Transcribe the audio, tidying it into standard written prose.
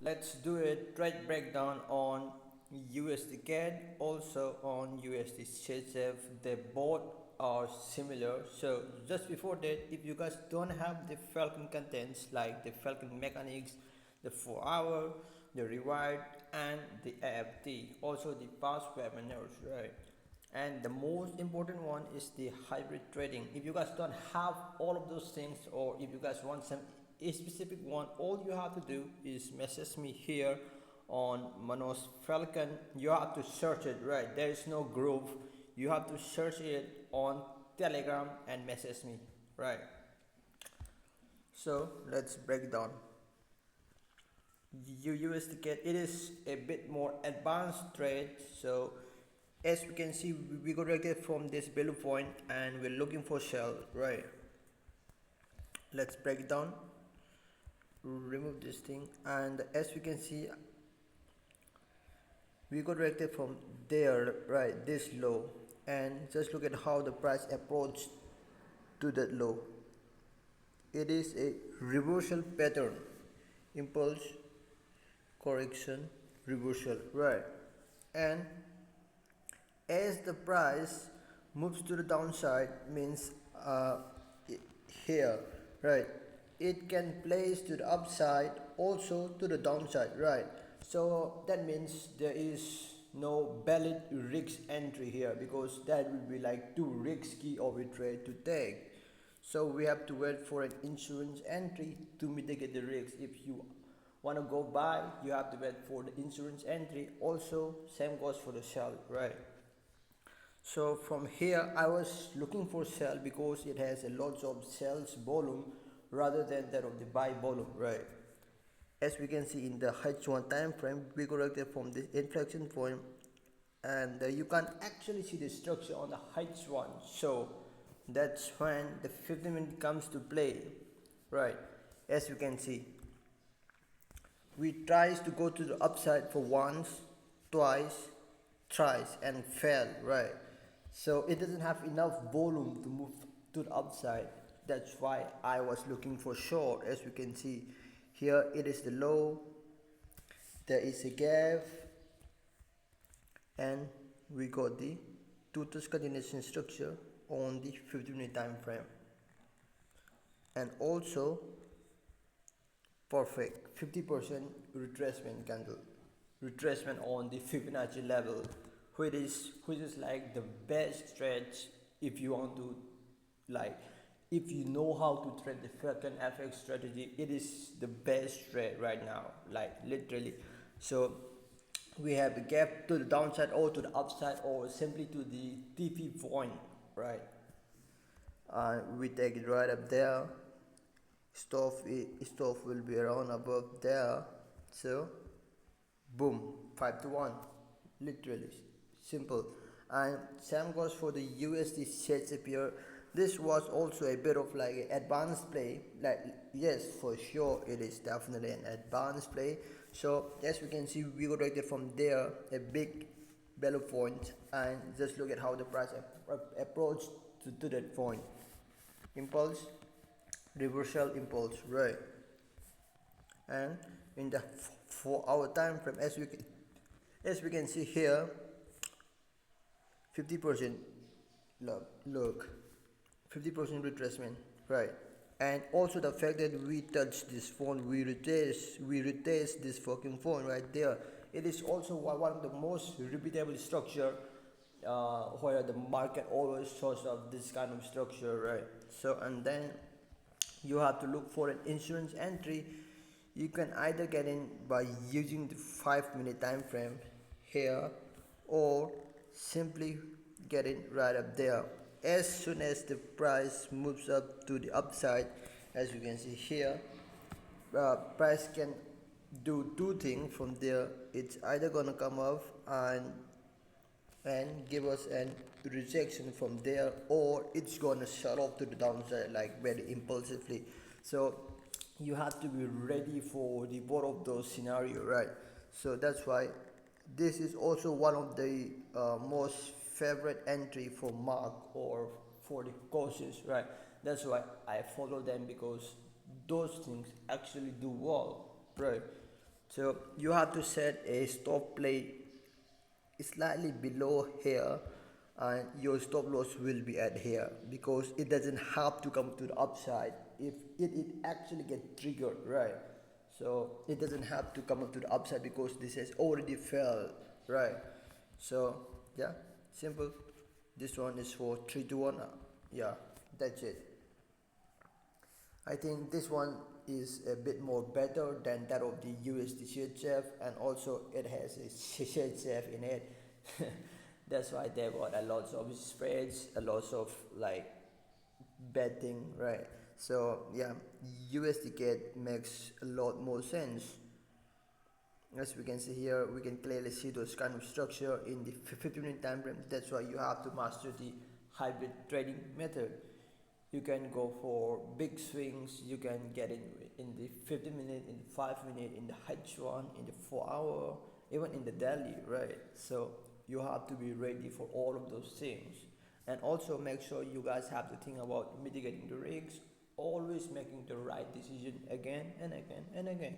let's do a trade breakdown on USD CAD, also on USD CHF. They both are similar. So just before that, if you guys don't have the Falcon contents like the Falcon mechanics, the 4 hour, the reward, and the AFT, also the past webinars, right? And the most important one is the hybrid trading. If you guys don't have all of those things, or if you guys want some a specific one, all you have to do is message me here on Manos Falcon. You have to search it, right? There is no group. You have to search it on Telegram and message me, right? So let's break down. USD CAD, it is a bit more advanced trade. So as we can see, we got right from this value point and we're looking for sell, right? Let's break it down, remove this thing, and as we can see, we got directed from there, right, this low, and just look at how the price approached to that low. It is a reversal pattern, impulse, correction, reversal, right? And as the price moves to the downside, means here, right, it can place to the upside, also to the downside, right? So that means there is no valid risk entry here, because that will be like too risky of a trade to take. So we have to wait for an insurance entry to mitigate the risk. If you want to go buy, you have to wait for the insurance entry. Also same goes for the sell, right? So from here I was looking for sell because it has a lot of sales volume rather than that of the buy volume, right? As we can see in the H1 time frame, we corrected from this inflection point, and you can actually see the structure on the H1. So that's when the 15-minute comes to play, right? As you can see, we tries to go to the upside for once, twice, thrice, and fail, right? So it doesn't have enough volume to move to the upside. That's why I was looking for short. As we can see here, it is the low, there is a gap, and we got the two-touch continuation structure on the 15-minute time frame, and also perfect 50% retracement candle, retracement on the Fibonacci level, which is like the best stretch if you want to, like, if you know how to trade the Falcon FX strategy. It is the best trade right now, like literally. So we have the gap to the downside or to the upside or simply to the TP point, right? We take it right up there. Stop will be around above there. So boom, 5 to 1, literally simple. And same goes for the USD CHF here. This was also a bit of like an advanced play, like, yes, for sure it is definitely an advanced play. So as we can see, we got right there from there a big value point, and just look at how the price approached to that point. Impulse, reversal, impulse, right? And in the 4 hour time frame, as we can see here, 50%, look 50% retracement, right? And also the fact that we touch this phone, we retest this fucking phone right there. It is also one of the most repeatable structure, where the market always shows up this kind of structure, right? So, and then you have to look for an insurance entry. You can either get in by using the 5-minute time frame here, or simply get in right up there. As soon as the price moves up to the upside, as you can see here, price can do two things from there. It's either gonna come up and give us an rejection from there, or it's gonna shut off to the downside like very impulsively. So you have to be ready for the both of those scenario, right? So that's why this is also one of the most favorite entry for Mark or for the courses, right? That's why I follow them, because those things actually do well, right? So you have to set a stop plate slightly below here, and your stop loss will be at here, because it doesn't have to come to the upside if it actually get triggered, right? So it doesn't have to come up to the upside because this has already fell, right? So yeah, simple. This one is for 3 to 1. Yeah, that's it. I think this one is a bit more better than that of the USD chef, and also it has a chef in it. That's why there got a lot of spreads, a lot of like betting, right? So yeah, USD cat makes a lot more sense. As we can see here, we can clearly see those kind of structure in the 15-minute time frame. That's why you have to master the hybrid trading method. You can go for big swings, you can get in the 50-minute, in the 5-minute, in the H1, in the 4 hour, even in the daily, right? So you have to be ready for all of those things. And also make sure you guys have to think about mitigating the risks, always making the right decision again and again and again.